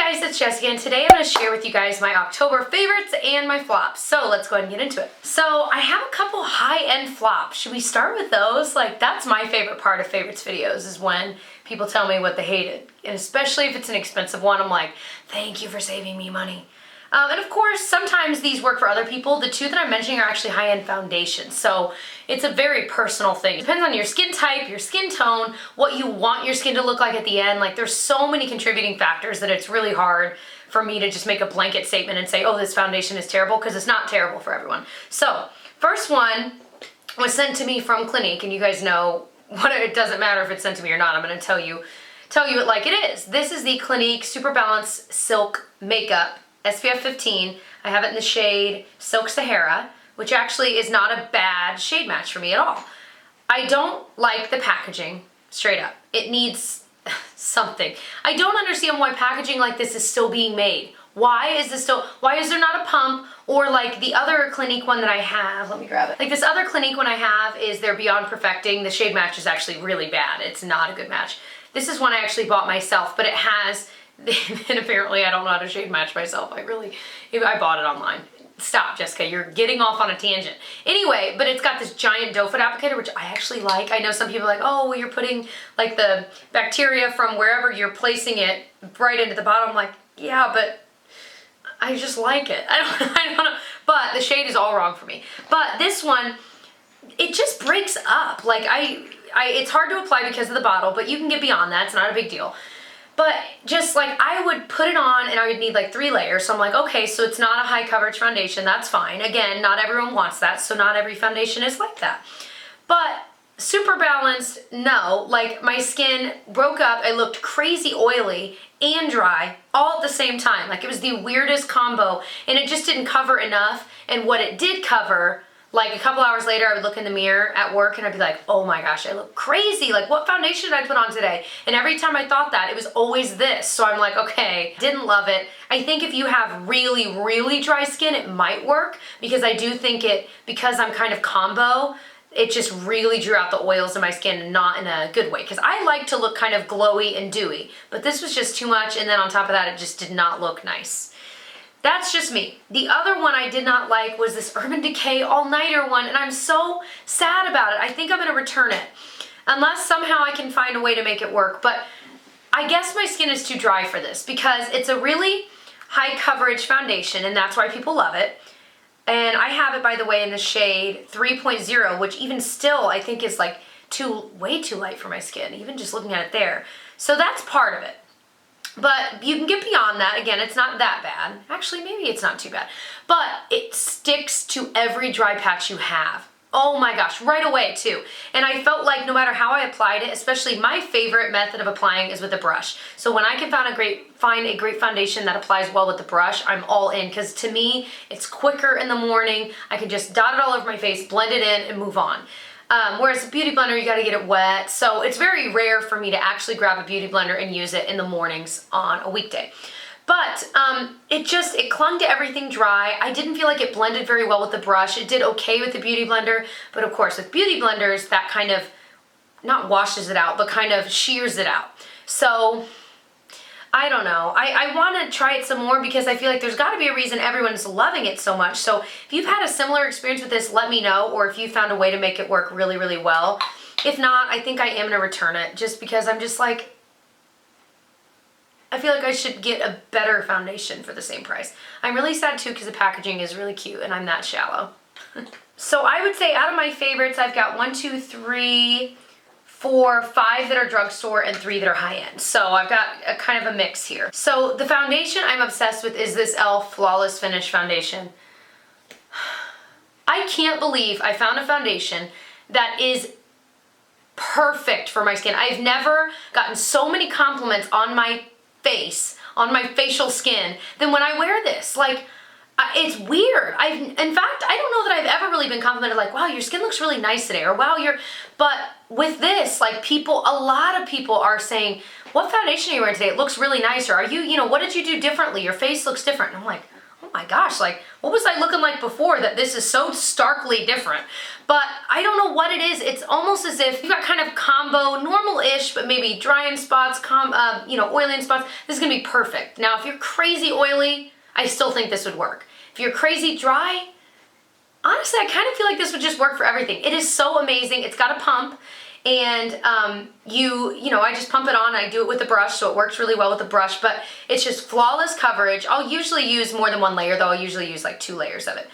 Hey guys, it's Jessica, and today I'm going to share with you guys my October favorites and my flops. So let's go ahead and get into it. So I have a couple high-end flops. Should we start with those? Like, that's my favorite part of favorites videos, is when people tell me what they hated. And especially if it's an expensive one, I'm like, thank you for saving me money. And of course, sometimes these work for other people. The two that I'm mentioning are actually high-end foundations, so it's a very personal thing. It depends on your skin type, your skin tone, what you want your skin to look like at the end. Like, there's so many contributing factors that it's really hard for me to just make a blanket statement and say, oh, this foundation is terrible, because it's not terrible for everyone. So, first one was sent to me from Clinique, and you guys know it doesn't matter if it's sent to me or not. I'm going to tell you it like it is. This is the Clinique Super Balance Silk Makeup SPF 15. I have it in the shade Silk Sahara, which actually is not a bad shade match for me at all. I don't like the packaging, straight up. It needs something. I don't understand why packaging like this is still being made. Why is there not a pump? Or like the other Clinique one that I have, let me grab it. Like this other Clinique one I have is their Beyond Perfecting. The shade match is actually really bad. It's not a good match. This is one I actually bought myself, but it has, and apparently I don't know how to shade match myself. I bought it online. Stop, Jessica, you're getting off on a tangent. Anyway, but it's got this giant doe foot applicator, which I actually like. I know some people are like, oh, well, you're putting like the bacteria from wherever you're placing it right into the bottom. I'm like, yeah, but I just like it. I don't know, but the shade is all wrong for me. But this one, it just breaks up. Like it's hard to apply because of the bottle, but you can get beyond that. It's not a big deal. But just like, I would put it on and I would need like 3 layers. So I'm like, okay, so it's not a high coverage foundation. That's fine. Again, not everyone wants that. So not every foundation is like that. But super balanced, no. Like, my skin broke up. I looked crazy oily and dry all at the same time. Like, it was the weirdest combo, and it just didn't cover enough. And what it did cover, like a couple hours later, I would look in the mirror at work and I'd be like, oh my gosh, I look crazy. Like, what foundation did I put on today? And every time I thought that, it was always this. So I'm like, okay, didn't love it. I think if you have really, really dry skin, it might work, because I do think because I'm kind of combo, it just really drew out the oils in my skin, not in a good way. Because I like to look kind of glowy and dewy, but this was just too much. And then on top of that, it just did not look nice. That's just me. The other one I did not like was this Urban Decay all-nighter one, and I'm so sad about it. I think I'm going to return it, unless somehow I can find a way to make it work. But I guess my skin is too dry for this, because it's a really high coverage foundation, and that's why people love it. And I have it, by the way, in the shade 3.0, which even still I think is like way too light for my skin, even just looking at it there. So that's part of it. But you can get beyond that. Again, it's not that bad. Actually, maybe it's not too bad. But it sticks to every dry patch you have. Oh my gosh, right away too. And I felt like no matter how I applied it, especially my favorite method of applying is with a brush. So when I can find a great foundation that applies well with the brush, I'm all in, because to me, it's quicker in the morning. I can just dot it all over my face, blend it in, and move on. Whereas a beauty blender, you gotta get it wet. So it's very rare for me to actually grab a beauty blender and use it in the mornings on a weekday. But it clung to everything dry. I didn't feel like it blended very well with the brush. It did okay with the beauty blender, but of course with beauty blenders, that kind of, not washes it out, but kind of shears it out. So I don't know. I want to try it some more, because I feel like there's got to be a reason everyone's loving it so much. So if you've had a similar experience with this, let me know, or if you found a way to make it work really, really well. If not, I think I am going to return it, just because I'm just like, I feel like I should get a better foundation for the same price. I'm really sad too, because the packaging is really cute and I'm that shallow. So I would say out of my favorites, I've got 1, 2, 3, 4, 5 that are drugstore and 3 that are high-end. So I've got a kind of a mix here. So the foundation I'm obsessed with is this e.l.f. Flawless Finish foundation. I can't believe I found a foundation that is perfect for my skin. I've never gotten so many compliments on my face, on my facial skin, than when I wear this. Like, it's weird. In fact, I don't know that I've ever really been complimented like, wow, your skin looks really nice today, or wow, but with this, like, a lot of people are saying, what foundation are you wearing today? It looks really nice, or are you, what did you do differently? Your face looks different. And I'm like, oh my gosh, like, what was I looking like before that this is so starkly different? But I don't know what it is. It's almost as if you've got kind of combo, normal-ish, but maybe dry in spots, you know, oily in spots. This is gonna be perfect. Now, if you're crazy oily, I still think this would work. If you're crazy dry, honestly, I kind of feel like this would just work for everything. It is so amazing. It's got a pump, and you know, I just pump it on. I do it with a brush, so it works really well with the brush, but it's just flawless coverage. I'll usually use more than one layer, though. I'll usually use like 2 layers of it.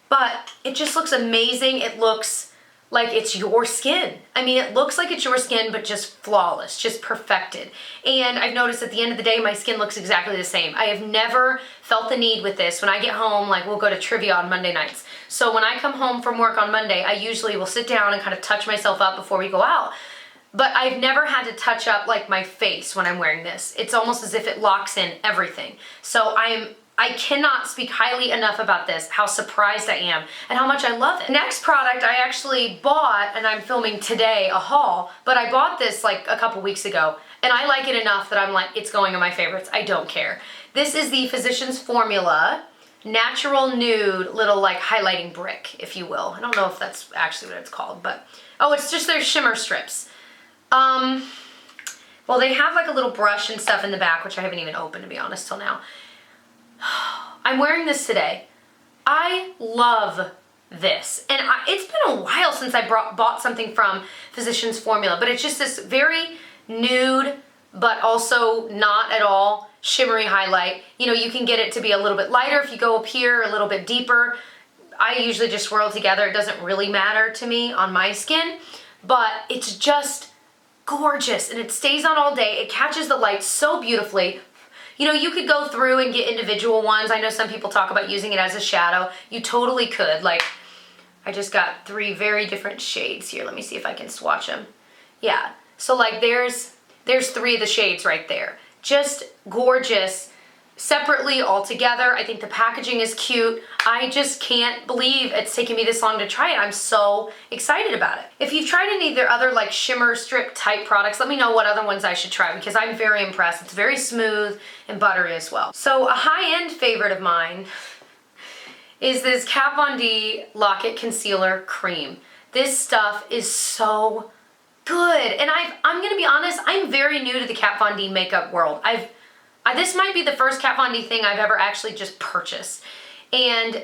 But it just looks amazing. It looks like it's your skin. I mean, it looks like it's your skin, but just flawless, just perfected. And I've noticed at the end of the day, my skin looks exactly the same. I have never felt the need with this. When I get home, like we'll go to trivia on Monday nights. So when I come home from work on Monday, I usually will sit down and kind of touch myself up before we go out. But I've never had to touch up like my face when I'm wearing this. It's almost as if it locks in everything. So I cannot speak highly enough about this, how surprised I am, and how much I love it. Next product I actually bought, and I'm filming today a haul, but I bought this like a couple weeks ago, and I like it enough that I'm like, it's going in my favorites. I don't care. This is the Physicians Formula Natural Nude little like highlighting brick, if you will. I don't know if that's actually what it's called, but, oh, it's just their shimmer strips. Well, they have like a little brush and stuff in the back, which I haven't even opened, to be honest, till now. I'm wearing this today. I love this. And it's been a while since I bought something from Physicians Formula, but it's just this very nude, but also not at all shimmery highlight. You know, you can get it to be a little bit lighter if you go up here, a little bit deeper. I usually just swirl it together. It doesn't really matter to me on my skin, but it's just gorgeous and it stays on all day. It catches the light so beautifully. You know, you could go through and get individual ones. I know some people talk about using it as a shadow. You totally could. Like, I just got 3 very different shades here. Let me see if I can swatch them. Yeah, so like there's 3 of the shades right there. Just gorgeous. Separately, all together. I think the packaging is cute. I just can't believe it's taken me this long to try it. I'm so excited about it. If you've tried any of their other like shimmer strip type products, let me know what other ones I should try because I'm very impressed. It's very smooth and buttery as well. So a high-end favorite of mine is this Kat Von D Lock-It Concealer Cream. This stuff is so good. And I'm gonna be honest, I'm very new to the Kat Von D makeup world. This might be the first Kat Von D thing I've ever actually just purchased. And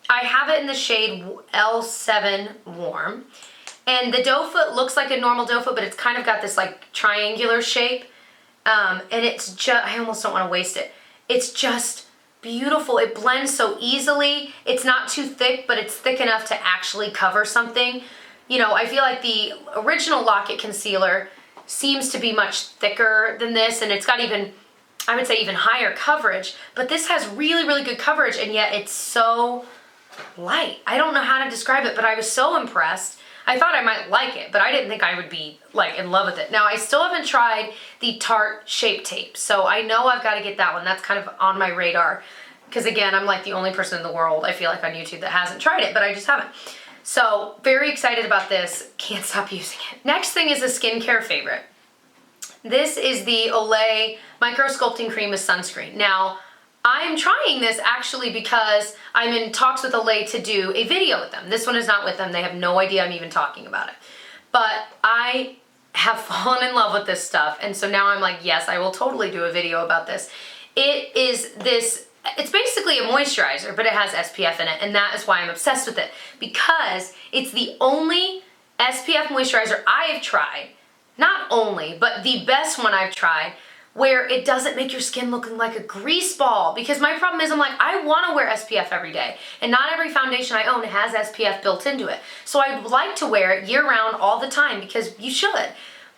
I have it in the shade L7 Warm. And the doe foot looks like a normal doe foot, but it's kind of got this like triangular shape. And it's just, I almost don't want to waste it. It's just beautiful. It blends so easily. It's not too thick, but it's thick enough to actually cover something. You know, I feel like the original Lock-It Concealer seems to be much thicker than this, and it's got even, I would say even higher coverage, but this has really, really good coverage, and yet it's so light. I don't know how to describe it, but I was so impressed. I thought I might like it, but I didn't think I would be like in love with it. Now, I still haven't tried the Tarte Shape Tape, so I know I've got to get that one. That's kind of on my radar, because again, I'm like the only person in the world, I feel like, on YouTube that hasn't tried it, but I just haven't. So, very excited about this. Can't stop using it. Next thing is a skincare favorite. This is the Olay Micro Sculpting Cream with Sunscreen. Now, I'm trying this actually because I'm in talks with Olay to do a video with them. This one is not with them. They have no idea I'm even talking about it. But I have fallen in love with this stuff, and so now I'm like, yes, I will totally do a video about this. It is this, it's basically a moisturizer, but it has SPF in it, and that is why I'm obsessed with it, because it's the only SPF moisturizer I have tried, not only, but the best one I've tried, where it doesn't make your skin looking like a grease ball. Because my problem is, I'm like, I want to wear SPF every day, and not every foundation I own has SPF built into it. So I would like to wear it year-round all the time, because you should.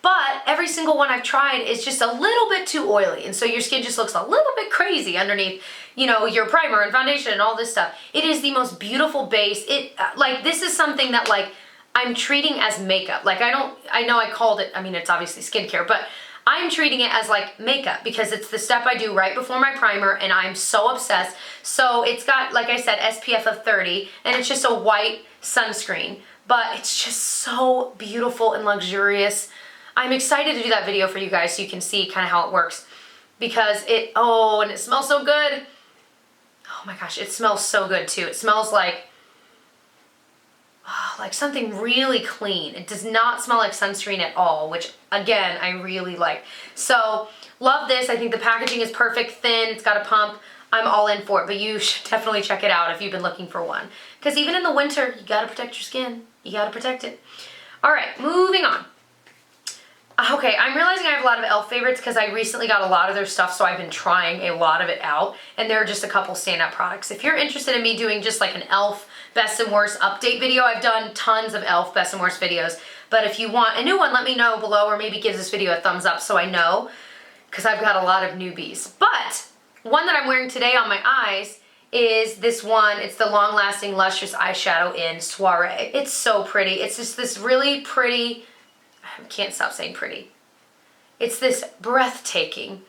But every single one I've tried is just a little bit too oily, and so your skin just looks a little bit crazy underneath, you know, your primer and foundation and all this stuff. It is the most beautiful base. Like, this is something that, like, I'm treating as makeup. Like, I know I called it, I mean, it's obviously skincare, but I'm treating it as like makeup because it's the step I do right before my primer, and I'm so obsessed. So it's got, like I said, SPF of 30, and it's just a white sunscreen, but it's just so beautiful and luxurious. I'm excited to do that video for you guys so you can see kind of how it works, because and it smells so good. Oh my gosh, it smells so good too. It smells like something really clean. It does not smell like sunscreen at all, which again, I really like. So love this. I think the packaging is perfect, thin, it's got a pump. I'm all in for it, but you should definitely check it out if you've been looking for one. Because even in the winter, you gotta protect your skin. You gotta protect it. All right, moving on. Okay, I'm realizing I have a lot of e.l.f. favorites because I recently got a lot of their stuff, so I've been trying a lot of it out, and there are just a couple standout products. If you're interested in me doing just like an e.l.f. best and worst update video, I've done tons of e.l.f. best and worst videos, but if you want a new one, let me know below, or maybe give this video a thumbs up so I know, because I've got a lot of newbies. But one that I'm wearing today on my eyes is this one. It's the long-lasting Luscious eyeshadow in Soiree. It's so pretty. It's just this really pretty, I can't stop saying pretty. It's this breathtaking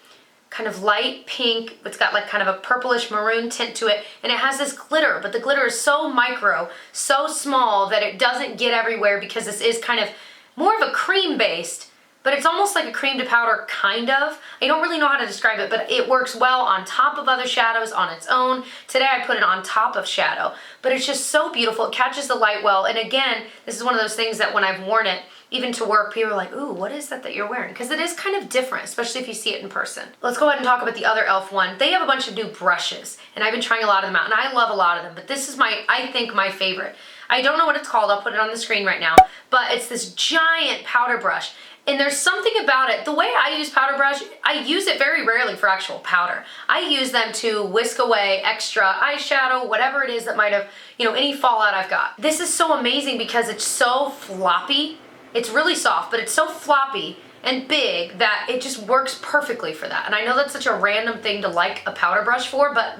kind of light pink. It's got like kind of a purplish maroon tint to it, and it has this glitter, but the glitter is so micro, so small that it doesn't get everywhere because this is kind of more of a cream based, but it's almost like a cream to powder, kind of. I don't really know how to describe it, but it works well on top of other shadows on its own. Today I put it on top of shadow, but it's just so beautiful. It catches the light well, and again, this is one of those things that when I've worn it, even to work, people are like, ooh, what is that you're wearing? Because it is kind of different, especially if you see it in person. Let's go ahead and talk about the other e.l.f. one. They have a bunch of new brushes, and I've been trying a lot of them out, and I love a lot of them, but this is I think my favorite. I don't know what it's called, I'll put it on the screen right now, but it's this giant powder brush. And there's something about it, the way I use powder brush, I use it very rarely for actual powder. I use them to whisk away extra eyeshadow, whatever it is that might have, any fallout I've got. This is so amazing because it's so floppy. It's really soft, but it's so floppy and big that it just works perfectly for that. And I know that's such a random thing to like a powder brush for, but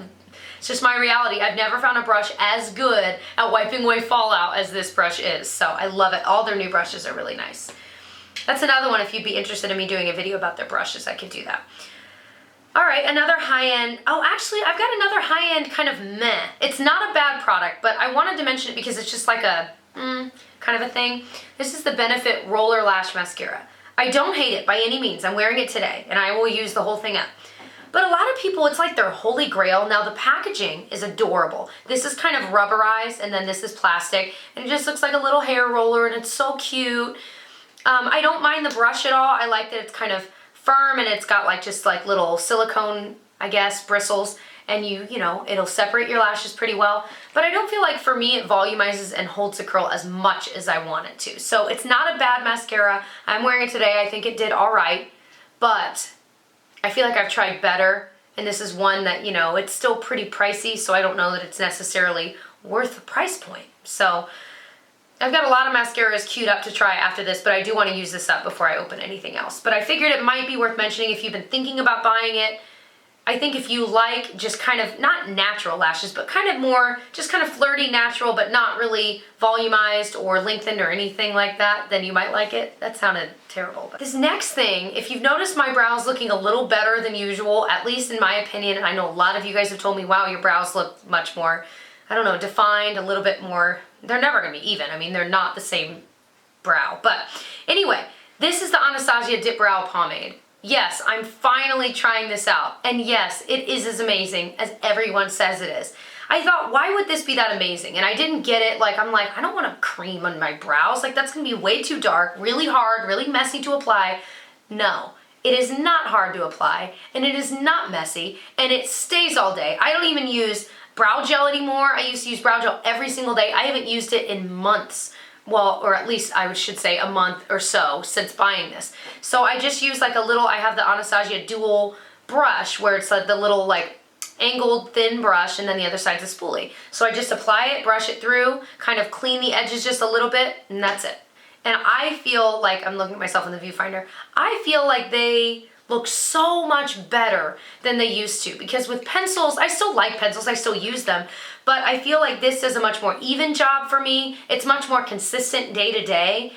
it's just my reality. I've never found a brush as good at wiping away fallout as this brush is. So I love it. All their new brushes are really nice. That's another one if you'd be interested in me doing a video about their brushes, I could do that. All right, another high-end, oh actually I've got another high-end kind of meh. It's not a bad product, but I wanted to mention it because it's just like a kind of a thing. This is the Benefit Roller Lash Mascara. I don't hate it by any means. I'm wearing it today and I will use the whole thing up. But a lot of people, it's like their holy grail. Now the packaging is adorable. This is kind of rubberized and then this is plastic and it just looks like a little hair roller and it's so cute. I don't mind the brush at all. I like that it's kind of firm and it's got like just like little silicone, I guess, bristles, and it'll separate your lashes pretty well. But I don't feel like for me it volumizes and holds the curl as much as I want it to. So it's not a bad mascara. I'm wearing it today. I think it did all right, but I feel like I've tried better, and this is one that, it's still pretty pricey, so I don't know that it's necessarily worth the price point. So I've got a lot of mascaras queued up to try after this, but I do want to use this up before I open anything else. But I figured it might be worth mentioning if you've been thinking about buying it. I think if you like just kind of, not natural lashes, but kind of more, just kind of flirty natural, but not really volumized or lengthened or anything like that, then you might like it. That sounded terrible. But this next thing, if you've noticed my brows looking a little better than usual, at least in my opinion, and I know a lot of you guys have told me, wow, your brows look much more, I don't know, defined, a little bit more. They're never gonna be even. I mean, they're not the same brow. But anyway, this is the Anasazi Dip Brow Pomade. Yes, I'm finally trying this out. And yes, it is as amazing as everyone says it is. I thought, why would this be that amazing? And I didn't get it. I'm like, I don't want a cream on my brows. Like, that's gonna be way too dark, really hard, really messy to apply. No, it is not hard to apply, and it is not messy, and it stays all day. I don't even use brow gel anymore. I used to use brow gel every single day. I haven't used it in months. Well, or at least I should say a month or so since buying this. So I just use like a little, I have the Anasazi dual brush where it's like the little like angled thin brush and then the other side's a spoolie. So I just apply it, brush it through, kind of clean the edges just a little bit, and that's it. And I feel like, I'm looking at myself in the viewfinder, I feel like they look so much better than they used to, because with pencils, I still like pencils, I still use them, but I feel like this does a much more even job for me. It's much more consistent day to day.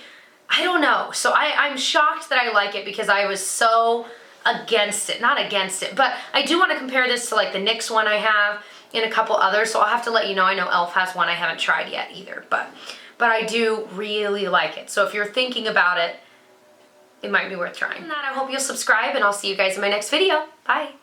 I don't know, so I'm shocked that I like it because I was so against it, not against it, but I do want to compare this to like the NYX one I have and a couple others, so I'll have to let you know. I know e.l.f. has one I haven't tried yet either, but I do really like it. So if you're thinking about it, it might be worth trying. And that, I hope you'll subscribe, and I'll see you guys in my next video. Bye.